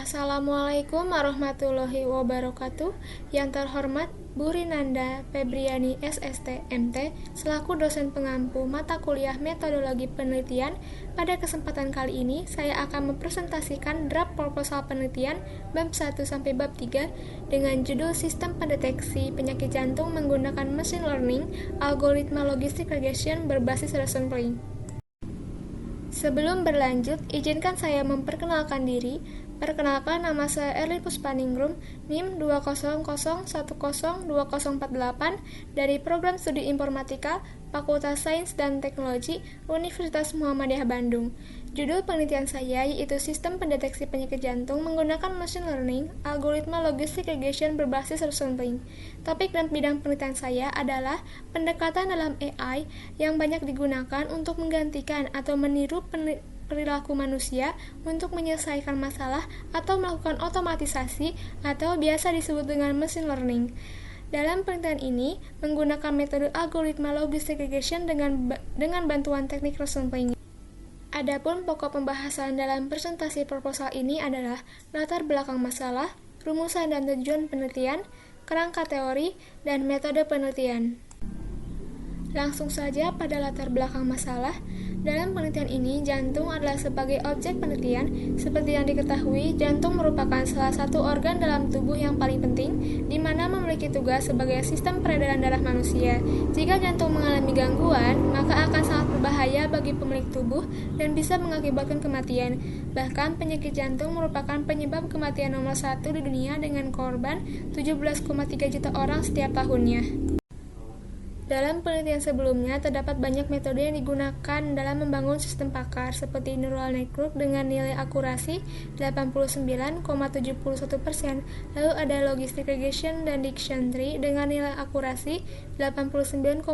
Assalamualaikum warahmatullahi wabarakatuh. Yang terhormat Bu Rinanda Febriani SST MT selaku dosen pengampu mata kuliah metodologi penelitian. Pada kesempatan kali ini saya akan mempresentasikan draft proposal penelitian bab 1 sampai bab 3 dengan judul Sistem Pendeteksi Penyakit Jantung menggunakan Machine Learning, Algoritma Logistic Regression berbasis Sampling. Sebelum berlanjut, izinkan saya memperkenalkan diri. Perkenalkan, nama saya Erlin Puspaningrum, NIM 200102048 dari Program Studi Informatika, Fakultas Sains dan Teknologi, Universitas Muhammadiyah Bandung. Judul penelitian saya yaitu Sistem Pendeteksi Penyakit Jantung menggunakan Machine Learning, Algoritma Logistic Regression berbasis Sampling. Topik dan bidang penelitian saya adalah pendekatan dalam AI yang banyak digunakan untuk menggantikan atau meniru perilaku manusia untuk menyelesaikan masalah atau melakukan otomatisasi atau biasa disebut dengan machine learning. Dalam penelitian ini menggunakan metode algoritma logistic regression dengan bantuan teknik sampling. Adapun pokok pembahasan dalam presentasi proposal ini adalah latar belakang masalah, rumusan dan tujuan penelitian, kerangka teori, dan metode penelitian. Langsung saja pada latar belakang masalah. Dalam penelitian ini, jantung adalah sebagai objek penelitian. Seperti yang diketahui, jantung merupakan salah satu organ dalam tubuh yang paling penting, di mana memiliki tugas sebagai sistem peredaran darah manusia. Jika jantung mengalami gangguan, maka akan sangat berbahaya bagi pemilik tubuh dan bisa mengakibatkan kematian. Bahkan, penyakit jantung merupakan penyebab kematian nomor 1 di dunia dengan korban 17,3 juta orang setiap tahunnya. Dalam penelitian sebelumnya, terdapat banyak metode yang digunakan dalam membangun sistem pakar, seperti neural network dengan nilai akurasi 89,71%, lalu ada logistic regression dan diction tree dengan nilai akurasi 89,32%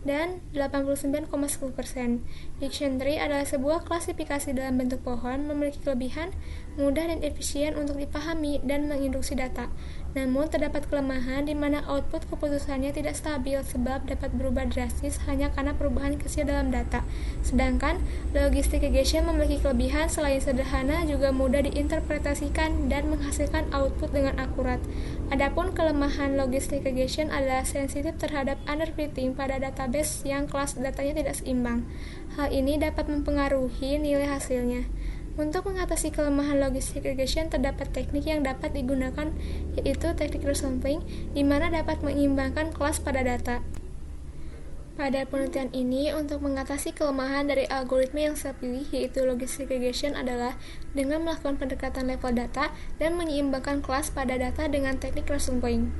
dan 89,10%. Diction tree adalah sebuah klasifikasi dalam bentuk pohon, memiliki kelebihan, mudah dan efisien untuk dipahami dan menginduksi data. Namun, terdapat kelemahan di mana output keputusannya tidak stabil sebab dapat berubah drastis hanya karena perubahan kecil dalam data. Sedangkan, logistic regression memiliki kelebihan selain sederhana juga mudah diinterpretasikan dan menghasilkan output dengan akurat. Adapun kelemahan logistic regression adalah sensitif terhadap underfitting pada database yang kelas datanya tidak seimbang. Hal ini dapat mempengaruhi nilai hasilnya. Untuk mengatasi kelemahan logistic regression, terdapat teknik yang dapat digunakan, yaitu teknik resampling, di mana dapat menyeimbangkan kelas pada data. Pada penelitian ini, untuk mengatasi kelemahan dari algoritma yang saya pilih, yaitu logistic regression, adalah dengan melakukan pendekatan level data dan menyeimbangkan kelas pada data dengan teknik resampling.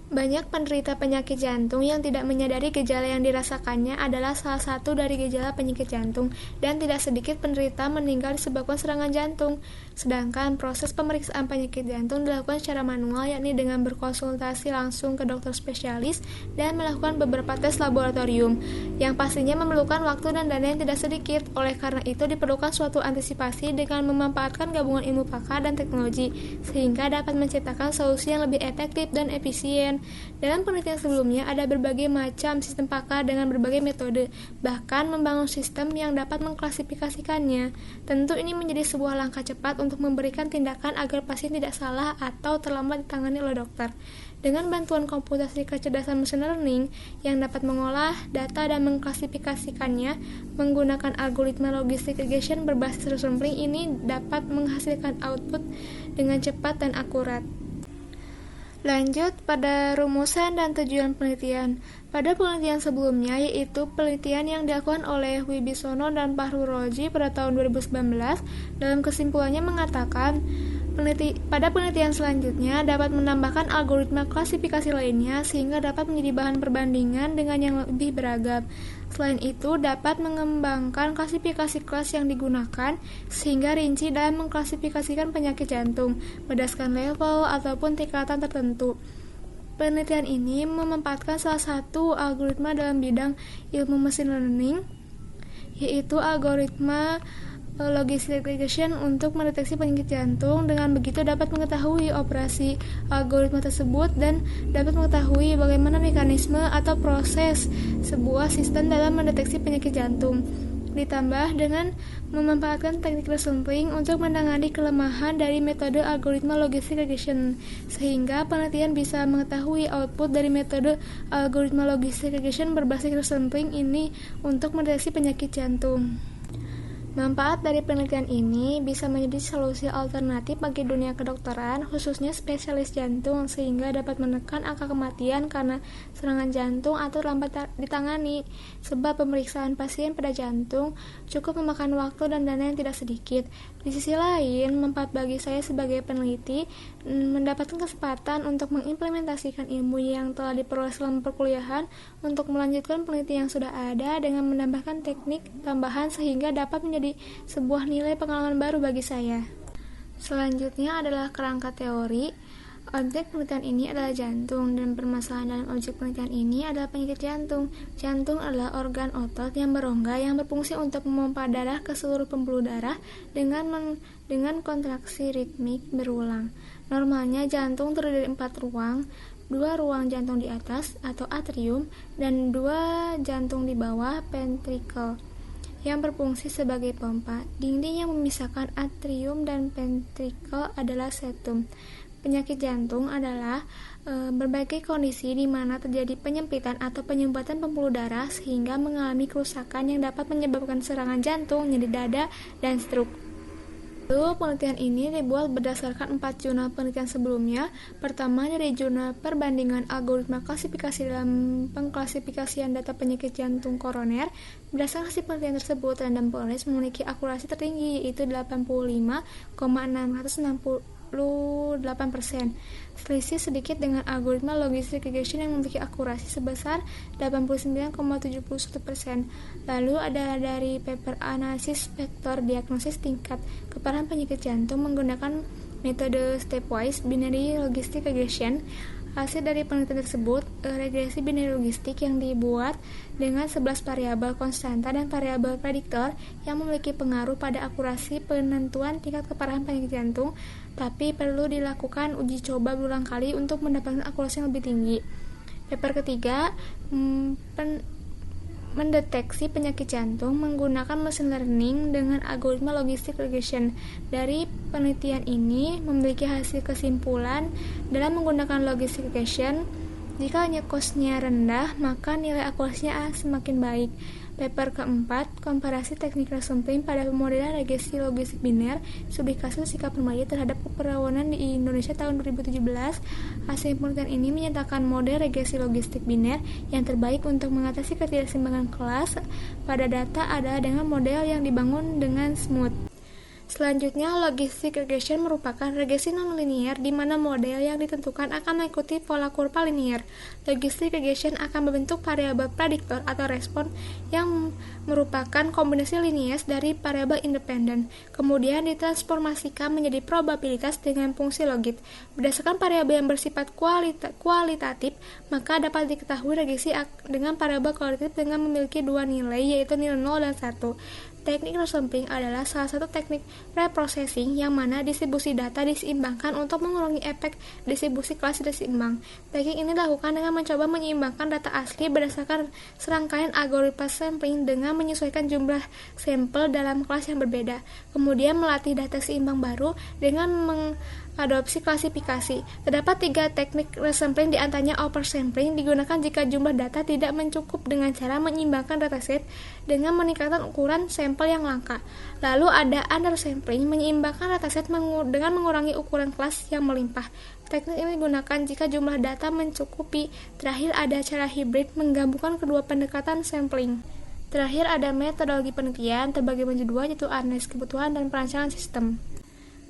Banyak penderita penyakit jantung yang tidak menyadari gejala yang dirasakannya adalah salah satu dari gejala penyakit jantung, dan tidak sedikit penderita meninggal disebabkan serangan jantung. Sedangkan proses pemeriksaan penyakit jantung dilakukan secara manual, yakni dengan berkonsultasi langsung ke dokter spesialis dan melakukan beberapa tes laboratorium, yang pastinya memerlukan waktu dan dana yang tidak sedikit. Oleh karena itu diperlukan suatu antisipasi dengan memanfaatkan gabungan ilmu pakar dan teknologi, sehingga dapat menciptakan solusi yang lebih efektif dan efisien. Dalam penelitian sebelumnya, ada berbagai macam sistem pakar dengan berbagai metode, bahkan membangun sistem yang dapat mengklasifikasikannya. Tentu ini menjadi sebuah langkah cepat untuk memberikan tindakan agar pasien tidak salah atau terlambat ditangani oleh dokter. Dengan bantuan komputasi kecerdasan machine learning yang dapat mengolah data dan mengklasifikasikannya menggunakan algoritma logistic regression berbasis sampling, ini dapat menghasilkan output dengan cepat dan akurat. Lanjut pada rumusan dan tujuan penelitian. Pada penelitian sebelumnya, yaitu penelitian yang dilakukan oleh Wibisono dan Fahruroji pada tahun 2019, dalam kesimpulannya mengatakan, pada penelitian selanjutnya dapat menambahkan algoritma klasifikasi lainnya sehingga dapat menjadi bahan perbandingan dengan yang lebih beragam. Selain itu, dapat mengembangkan klasifikasi kelas yang digunakan sehingga rinci dalam mengklasifikasikan penyakit jantung berdasarkan level ataupun tingkatan tertentu. Penelitian ini memanfaatkan salah satu algoritma dalam bidang ilmu machine learning, yaitu algoritma logistic regression untuk mendeteksi penyakit jantung. Dengan begitu dapat mengetahui operasi algoritma tersebut dan dapat mengetahui bagaimana mekanisme atau proses sebuah sistem dalam mendeteksi penyakit jantung. ditambah dengan memanfaatkan teknik resampling untuk menangani kelemahan dari metode algoritma logistic regression, sehingga penelitian bisa mengetahui output dari metode algoritma logistic regression berbasis resampling ini untuk mendeteksi penyakit jantung. Manfaat dari penelitian ini bisa menjadi solusi alternatif bagi dunia kedokteran, khususnya spesialis jantung, sehingga dapat menekan angka kematian karena serangan jantung atau lambat ditangani, sebab pemeriksaan pasien pada jantung cukup memakan waktu dan dana yang tidak sedikit. Di sisi lain, manfaat bagi saya sebagai peneliti mendapatkan kesempatan untuk mengimplementasikan ilmu yang telah diperoleh selama perkuliahan untuk melanjutkan penelitian yang sudah ada dengan menambahkan teknik tambahan sehingga dapat menjadi sebuah nilai pengalaman baru bagi saya. Selanjutnya adalah kerangka teori. Objek penelitian ini adalah jantung, dan permasalahan dalam objek penelitian ini adalah penyakit jantung. Jantung adalah organ otot yang berongga yang berfungsi untuk memompa darah ke seluruh pembuluh darah dengan kontraksi ritmik berulang. Normalnya jantung terdiri dari 4 ruang, 2 ruang jantung di atas atau atrium dan 2 jantung di bawah ventricle yang berfungsi sebagai pompa. Dinding yang memisahkan atrium dan ventricle adalah septum. Penyakit jantung adalah berbagai kondisi di mana terjadi penyempitan atau penyumbatan pembuluh darah sehingga mengalami kerusakan yang dapat menyebabkan serangan jantung, nyeri dada, dan stroke. Lalu penelitian ini dibuat berdasarkan 4 jurnal penelitian sebelumnya. Pertama dari jurnal perbandingan algoritma klasifikasi dalam pengklasifikasian data penyakit jantung koroner. Berdasarkan hasil penelitian tersebut, random forest memiliki akurasi tertinggi, yaitu 85,668%. Selisih sedikit dengan algoritma logistic regression yang memiliki akurasi sebesar 89,71%. Lalu ada dari paper analisis vektor diagnosis tingkat keparahan penyakit jantung menggunakan metode stepwise binary logistic regression. Hasil dari penelitian tersebut, regresi binary logistik yang dibuat dengan 11 variabel konstanta dan variabel prediktor yang memiliki pengaruh pada akurasi penentuan tingkat keparahan penyakit jantung, tapi perlu dilakukan uji coba berulang kali untuk mendapatkan akurasi yang lebih tinggi. Paper ketiga, mendeteksi penyakit jantung menggunakan machine learning dengan algoritma logistic regression. Dari penelitian ini memiliki hasil kesimpulan dalam menggunakan logistic regression, jika cost-nya rendah, maka nilai akurasinya semakin baik. Paper keempat, komparasi teknik resampling pada pemodelan regresi logistik biner, studi kasus Sika Permadi terhadap keperawanan di Indonesia tahun 2017. Hasil penelitian ini menyatakan model regresi logistik biner yang terbaik untuk mengatasi ketidakseimbangan kelas pada data adalah dengan model yang dibangun dengan smooth. Selanjutnya, logistic regression merupakan regresi non-linear di mana model yang ditentukan akan mengikuti pola kurva linear. Logistic regression akan membentuk variabel prediktor atau respon yang merupakan kombinasi linies dari variabel independen, kemudian ditransformasikan menjadi probabilitas dengan fungsi logit. Berdasarkan variabel yang bersifat kualitatif, maka dapat diketahui regresi dengan variabel kualitatif dengan memiliki 2 nilai, yaitu nilai 0 dan 1. Teknik resampling adalah salah satu teknik reprocessing yang mana distribusi data diseimbangkan untuk mengurangi efek distribusi kelas seimbang. Teknik ini dilakukan dengan mencoba menyeimbangkan data asli berdasarkan serangkaian algoritma sampling dengan menyesuaikan jumlah sampel dalam kelas yang berbeda. Kemudian melatih data seimbang baru dengan mengadopsi klasifikasi. Terdapat 3 teknik resampling, di antaranya oversampling digunakan jika jumlah data tidak mencukup dengan cara menyeimbangkan dataset dengan meningkatkan ukuran sampel yang langka. Lalu ada undersampling, menyeimbangkan dataset dengan mengurangi ukuran kelas yang melimpah. Teknik ini digunakan jika jumlah data mencukupi. Terakhir ada cara hibrid, menggabungkan kedua pendekatan sampling. Terakhir ada metodologi penelitian terbagi menjadi 2, yaitu analisis kebutuhan dan perancangan sistem.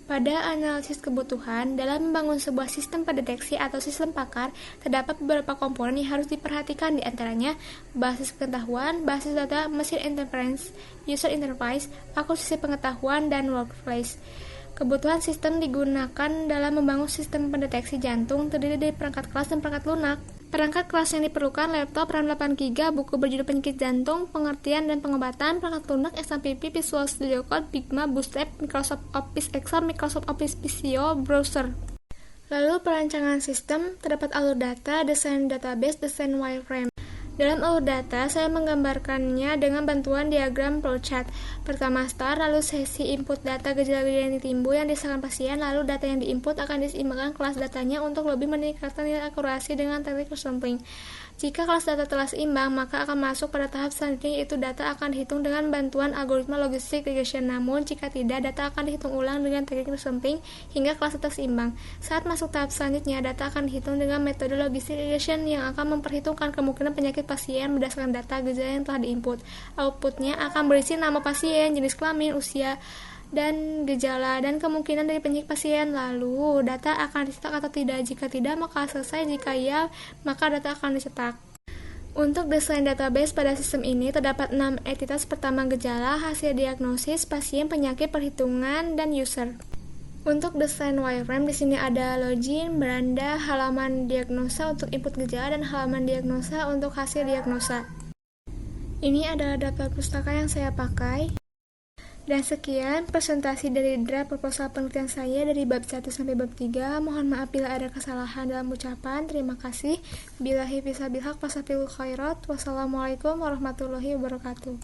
Pada analisis kebutuhan, dalam membangun sebuah sistem pendeteksi atau sistem pakar, terdapat beberapa komponen yang harus diperhatikan, di antaranya basis pengetahuan, basis data, machine interference, user interface, akuisisi pengetahuan, dan workflows. Kebutuhan sistem digunakan dalam membangun sistem pendeteksi jantung terdiri dari perangkat kelas dan perangkat lunak. Perangkat kelas yang diperlukan laptop RAM 8GB, buku berjudul penyakit jantung, pengertian dan pengobatan, perangkat lunak XAMPP, Visual Studio Code, Figma, Bootstrap, Microsoft Office Excel, Microsoft Office Visio, browser. Lalu perancangan sistem, terdapat alur data, desain database, desain wireframe. Dalam alur data, saya menggambarkannya dengan bantuan diagram flowchart. Pertama start, lalu sesi input data gejala-gejala yang ditimbul yang dirasakan pasien, lalu data yang diinput akan diseimbangkan kelas datanya untuk lebih meningkatkan nilai akurasi dengan teknik sampling. Jika kelas data telah seimbang, maka akan masuk pada tahap selanjutnya, yaitu data akan dihitung dengan bantuan algoritma logistic regression. Namun, jika tidak, data akan dihitung ulang dengan teknik sampling hingga kelas data seimbang. Saat masuk tahap selanjutnya, data akan dihitung dengan metode logistic regression yang akan memperhitungkan kemungkinan penyakit pasien berdasarkan data gejala yang telah diinput. Outputnya akan berisi nama pasien, jenis kelamin, usia, dan gejala, dan kemungkinan dari penyakit pasien. Lalu, data akan dicetak atau tidak. Jika tidak, maka selesai. Jika iya, maka data akan dicetak. Untuk desain database pada sistem ini, terdapat 6 entitas. Pertama, gejala, hasil diagnosis, pasien, penyakit, perhitungan, dan user. Untuk desain wireframe, di sini ada login, beranda, halaman diagnosa untuk input gejala, dan halaman diagnosa untuk hasil diagnosa. Ini adalah daftar pustaka yang saya pakai. Dan sekian presentasi dari draft proposal penelitian saya dari bab 1 sampai bab 3. Mohon maaf bila ada kesalahan dalam ucapan. Terima kasih. Billahi fisabilillah, fasabihul khairat. Wassalamualaikum warahmatullahi wabarakatuh.